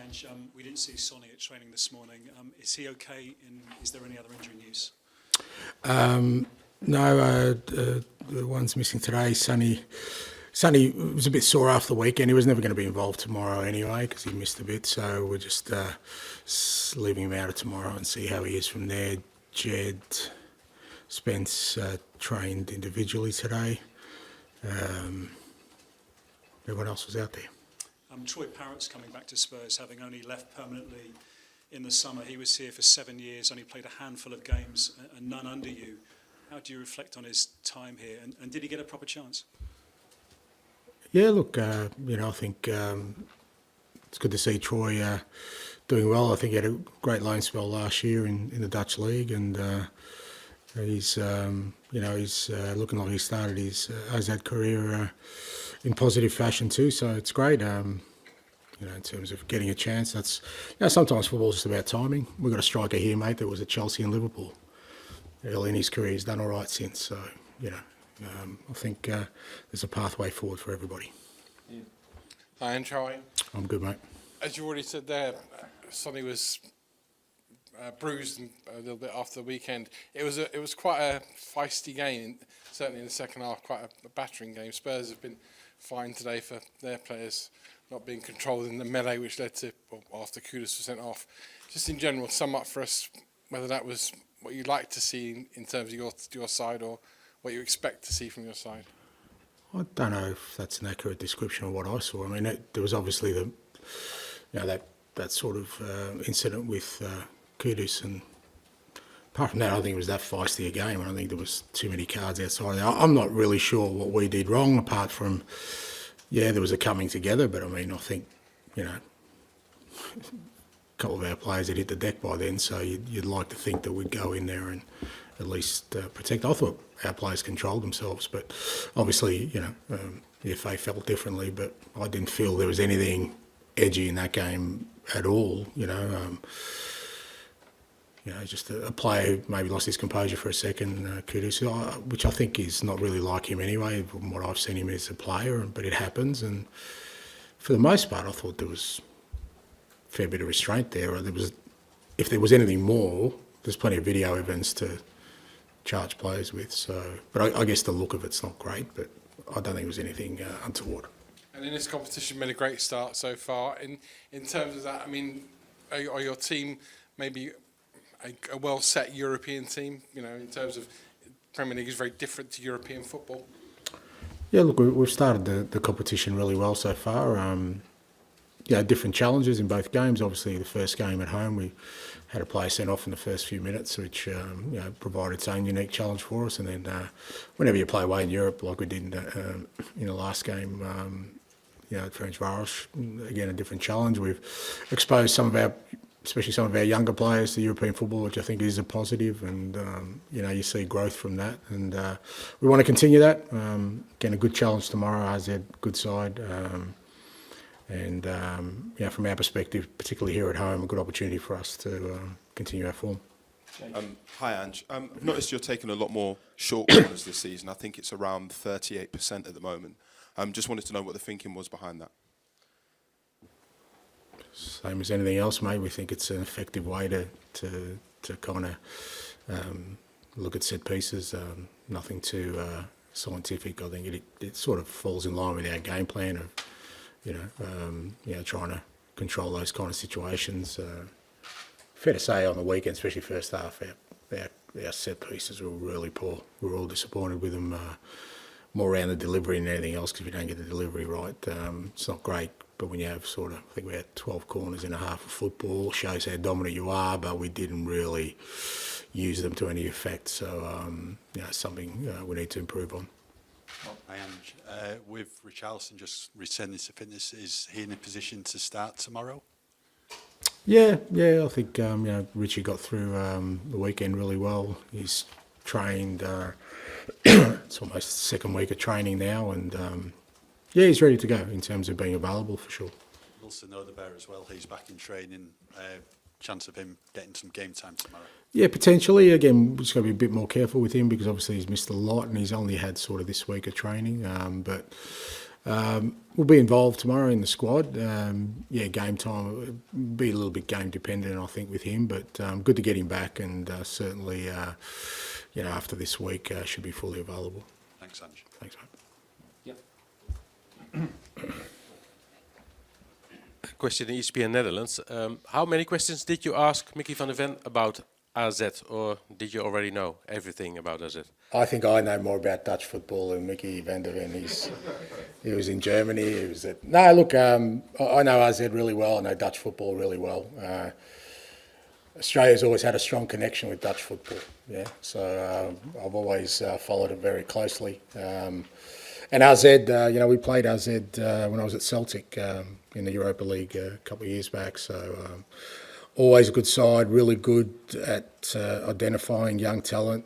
Ange, we didn't see Sonny at training this morning. Is he okay? And is there any other injury news? No, the one's missing today. Sonny was a bit sore after the weekend. He was never going to be involved tomorrow anyway because he missed a bit. So we're just leaving him out of tomorrow and see how he is from there. Jed Spence trained individually today. Everyone else was out there. Troy Parrott's coming back to Spurs, having only left permanently in the summer. He was here for 7 years, only played a handful of games and none under you. How do you reflect on his time here? And did he get a proper chance? Yeah, look, I think it's good to see Troy doing well. I think he had a great loan spell last year in the Dutch league, and he's looking like he started his AZ career in positive fashion too. So it's great. In terms of getting a chance, that's sometimes football's just about timing. We've got a striker here, mate, that was at Chelsea and Liverpool early in his career. He's done all right since. So I think there's a pathway forward for everybody. Yeah. Hi, Ange, how are you? I'm good, mate. As you already said there, Sonny was bruised a little bit after the weekend. It was quite a feisty game, certainly in the second half, quite a battering game. Spurs have been fined today for their players not being controlled in the melee, which led to, after Kudus was sent off. Just in general, sum up for us whether that was what you'd like to see in terms of your side or what you expect to see from your side. I don't know if that's an accurate description of what I saw. I mean, there was obviously that sort of incident with Kudus, and apart from that, I don't think it was that feisty a game. I don't think there was too many cards outside. I'm not really sure what we did wrong, apart from, there was a coming together. But I mean, I think, a couple of our players had hit the deck by then, so you'd like to think that we'd go in there and at least protect. I thought our players controlled themselves, but obviously, the FA felt differently. But I didn't feel there was anything edgy in that game at all. Just a player who maybe lost his composure for a second, Kudus, which I think is not really like him anyway, from what I've seen him as a player, but it happens. And for the most part, I thought there was a fair bit of restraint there. If there was anything more, there's plenty of video evidence to charge players with. So, but I guess the look of it's not great, but I don't think it was anything untoward. And in this competition, made a great start so far. In terms of that, I mean, are your team maybe a well-set European team? In terms of Premier League is very different to European football. Yeah, look, we've started the competition really well so far. Different challenges in both games. Obviously, the first game at home, we had a player sent off in the first few minutes, which provided its own unique challenge for us. And then whenever you play away in Europe, like we did in the last game, at Ferencváros, again, a different challenge. We've exposed especially some of our younger players to European football, which I think is a positive, and you see growth from that, and we want to continue that. Again, a good challenge tomorrow. AZ, good side, and from our perspective, particularly here at home, a good opportunity for us to continue our form. Hi, Ange. I've noticed you're taking a lot more short corners this season. I think it's around 38% at the moment. Just wanted to know what the thinking was behind that. Same as anything else, mate. We think it's an effective way to kind of look at set pieces. Nothing too scientific. I think it sort of falls in line with our game plan of trying to control those kind of situations. Fair to say on the weekend, especially first half, our set pieces were really poor. We were all disappointed with them. More around the delivery than anything else, because if you don't get the delivery right, it's not great. But when you have I think we had 12 corners in a half of football, shows how dominant you are, but we didn't really use them to any effect. So, something we need to improve on. And with Richarlison just returning to fitness, is he in a position to start tomorrow? Yeah, I think Richie got through the weekend really well. He's trained. It's almost the second week of training now, and he's ready to go in terms of being available for sure. Wilson Odebear as well. He's back in training. Chance of him getting some game time tomorrow. Yeah, potentially. Again, we're just got to be a bit more careful with him because obviously he's missed a lot and he's only had sort of this week of training. But we'll be involved tomorrow in the squad. Game time will be a little bit game dependent, I think, with him, but good to get him back, and certainly, after this week, should be fully available. Thanks, Ange. Thanks, mate. Question in ESPN Netherlands. How many questions did you ask Mickey van der Ven about AZ, or did you already know everything about AZ? I think I know more about Dutch football than Mickey van der Ven. He was in Germany. He was at... No, look, I know AZ really well. I know Dutch football really well. Australia's always had a strong connection with Dutch football. Yeah, so I've always followed it very closely. And AZ, we played AZ when I was at Celtic in the Europa League a couple of years back. So always a good side, really good at identifying young talent.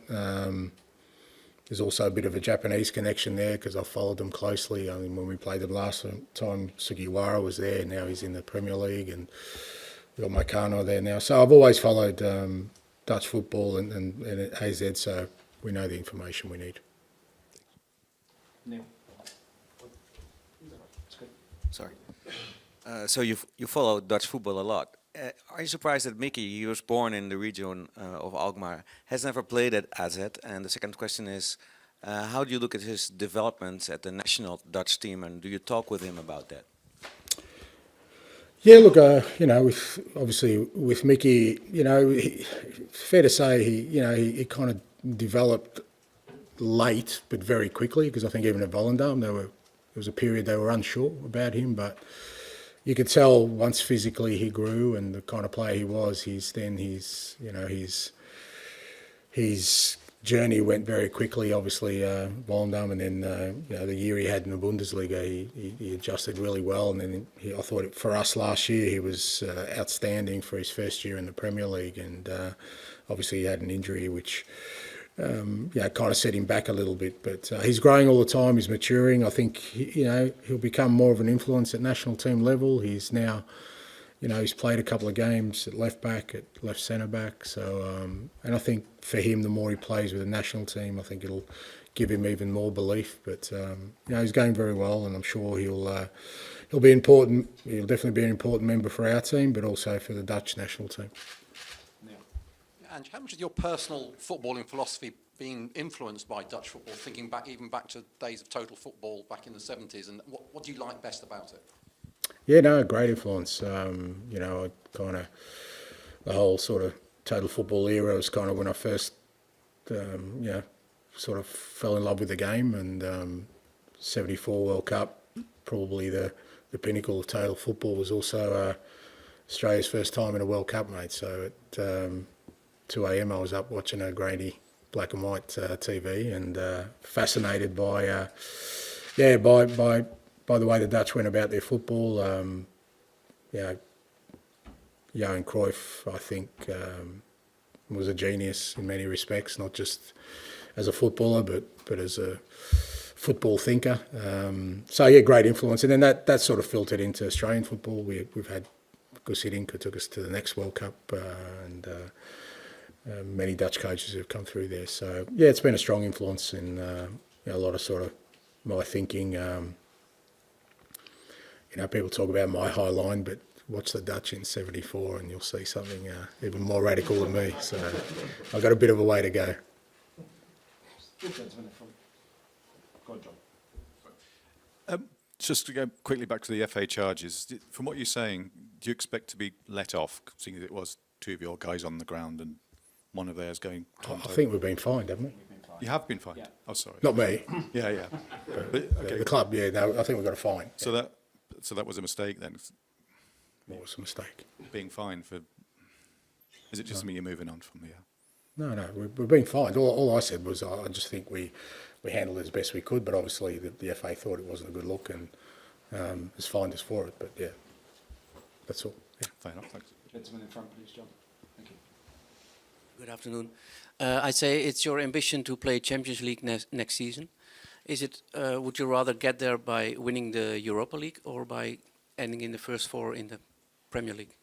There's also a bit of a Japanese connection there because I followed them closely. I mean, when we played them last time, Sugiwara was there. Now he's in the Premier League, and we've got Maikano there now. So I've always followed Dutch football and AZ, so we know the information we need. Neil. Sorry. So you follow Dutch football a lot. Are you surprised that Mickey, he was born in the region of Alkmaar, has never played at AZ? And the second question is, how do you look at his developments at the national Dutch team, and do you talk with him about that? Yeah, look, with Mickey, fair to say he kind of developed late but very quickly, because I think even at Volendam there was a period they were unsure about him, but you could tell once physically he grew and the kind of player he was, his journey went very quickly. Obviously, Volendam, and then the year he had in the Bundesliga, he adjusted really well. And then I thought for us last year he was outstanding for his first year in the Premier League. And obviously he had an injury which kind of set him back a little bit. But he's growing all the time. He's maturing. I think he'll become more of an influence at national team level. He's now. He's played a couple of games at left back, at left centre back. So, and I think for him, the more he plays with the national team, I think it'll give him even more belief. But he's going very well, and I'm sure he'll be important. He'll definitely be an important member for our team, but also for the Dutch national team. And how much of your personal footballing philosophy being influenced by Dutch football, thinking back to days of total football back in the 70s, and what do you like best about it? Yeah, no, great influence. I kind of, the whole sort of total football era was kind of when I first, sort of fell in love with the game, and 74 World Cup, probably the pinnacle of total football, was also Australia's first time in a World Cup, mate. So at 2 a.m. I was up watching a grainy black and white TV, and fascinated by the way the Dutch went about their football. Johan Cruyff, I think, was a genius in many respects, not just as a footballer, but as a football thinker. Great influence. And then that sort of filtered into Australian football. We've had Gus Hiddink, who took us to the next World Cup, and many Dutch coaches have come through there. So, it's been a strong influence in a lot of sort of my thinking. People talk about my high line, but watch the Dutch in 74 and you'll see something even more radical than me. So I've got a bit of a way to go. Just to go quickly back to the FA charges, from what you're saying, do you expect to be let off, seeing as it was two of your guys on the ground and one of theirs going... I think we've been fined, haven't we? You have been fined? Yeah. Oh, sorry. Not me. Yeah. But, okay. The club, no, I think we've got a fine. So that was a mistake then? What was a mistake? Being fined for... Is it just something you're moving on from here? No, we've been fined. All I said was I just think we handled it as best we could, but obviously the FA thought it wasn't a good look and has fined us for it. But yeah, that's all. Yeah. Fair enough, thanks. Gentleman in front, please, John. Thank you. Good afternoon. I'd say it's your ambition to play Champions League next season. Is it? Would you rather get there by winning the Europa League or by ending in the first four in the Premier League?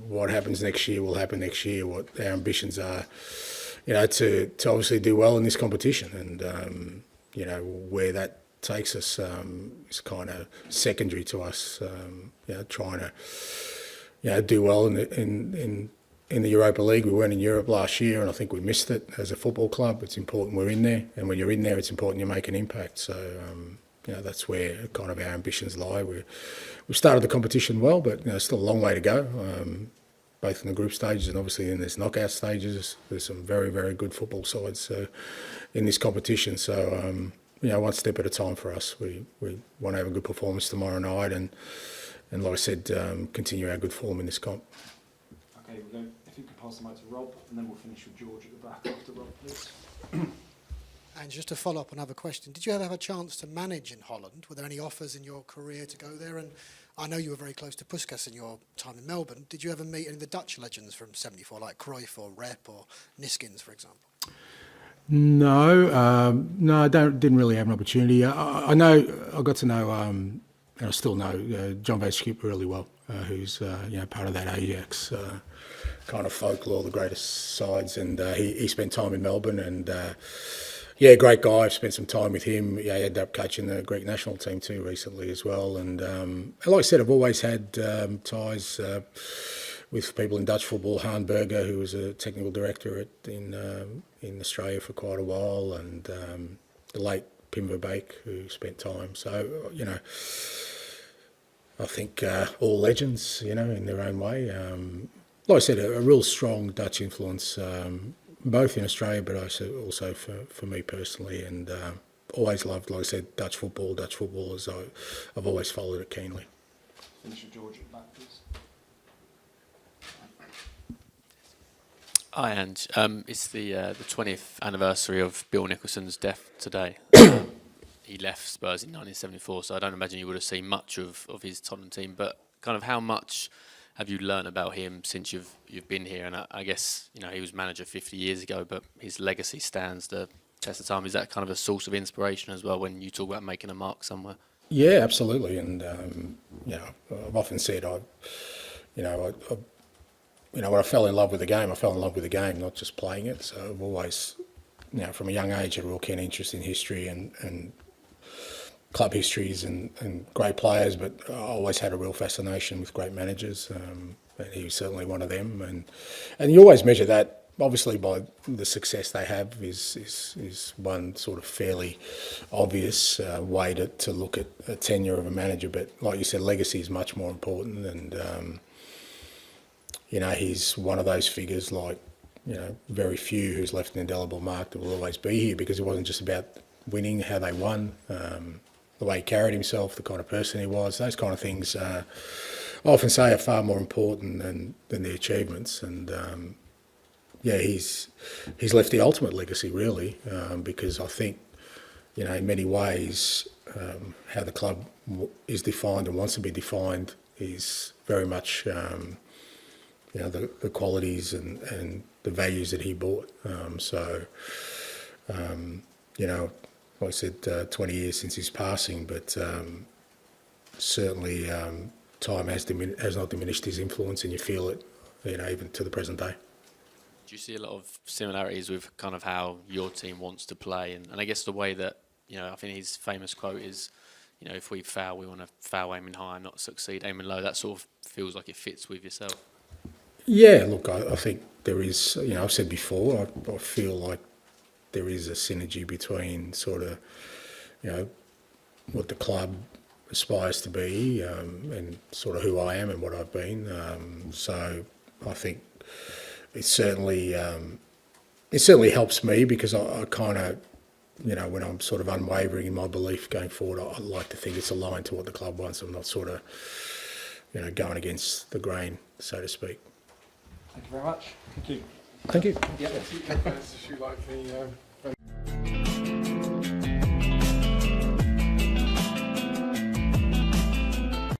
What happens next year will happen next year. What our ambitions are, to obviously do well in this competition, and you know, where that takes us is kind of secondary to us. You know, trying to, you know, do well in the Europa League. We weren't in Europe last year, and I think we missed it as a football club. It's important we're in there, and when you're in there, it's important you make an impact. So, you know, that's where kind of our ambitions lie. We started the competition well, but you know, still a long way to go. Both in the group stages and obviously in this knockout stages. There's some very, very good football sides in this competition. So, you know, one step at a time for us. We want to have a good performance tomorrow night and like I said, continue our good form in this comp. Okay, we'll go, if you could pass the mic to Rob, and then we'll finish with George at the back after Rob, please. And just to follow up another question, did you ever have a chance to manage in Holland? Were there any offers in your career to go there? And I know you were very close to Puskas in your time in Melbourne. Did you ever meet any of the Dutch legends from '74, like Cruyff or Rep or Niskins, for example? No, no, I didn't really have an opportunity. I know I got to know, and I still know John Van Schip really well, who's you know, part of that Ajax kind of folklore, the greatest sides, and he spent time in Melbourne and. Yeah, great guy. I've spent some time with him. Yeah, he ended up coaching the Greek national team too recently as well. And like I said, I've always had ties with people in Dutch football. Han Berger, who was a technical director in Australia for quite a while, and the late Pim Verbeek, who spent time. So, you know, I think all legends, you know, in their own way. Like I said, a real strong Dutch influence. Both in Australia, but also for me personally, and always loved, like I said, Dutch football. Dutch footballers, I've always followed it keenly. Finish with George at the back, please. Hi, Ange. It's the 20th anniversary of Bill Nicholson's death today. He left Spurs in 1974, so I don't imagine you would have seen much of his Tottenham team. But kind of how much have you learned about him since you've been here? And I guess, you know, he was manager 50 years ago, but his legacy stands the test of time. Is that kind of a source of inspiration as well when you talk about making a mark somewhere? Yeah, absolutely. And you know, I've often said when I fell in love with the game, I fell in love with the game, not just playing it. So I've always, you know, from a young age, had a real keen interest in history and club histories and great players, but I always had a real fascination with great managers, and he was certainly one of them. And you always measure that, obviously, by the success they have is one sort of fairly obvious way to look at a tenure of a manager. But like you said, legacy is much more important, and you know, he's one of those figures like, you know, very few who's left an indelible mark that will always be here, because it wasn't just about winning, how they won. The way he carried himself, the kind of person he was, those kind of things, I often say are far more important than the achievements. And yeah, he's left the ultimate legacy, really, because I think, you know, in many ways, how the club is defined and wants to be defined is very much, you know, the qualities and the values that he brought. You know, like I said, 20 years since his passing, but certainly time has not diminished his influence, and you feel it, you know, even to the present day. Do you see a lot of similarities with kind of how your team wants to play? And I guess the way that, you know, I think his famous quote is, you know, if we foul, we want to foul aiming high, not succeed aiming low. That sort of feels like it fits with yourself. Yeah, look, I think there is, you know, I've said before, I feel like there is a synergy between sort of, you know, what the club aspires to be and sort of who I am and what I've been. So I think it certainly helps me, because I kind of, you know, when I'm sort of unwavering in my belief going forward, I like to think it's aligned to what the club wants. I'm not sort of, you know, going against the grain, so to speak. Thank you very much. Thank you. Thank you. Yeah, if you like the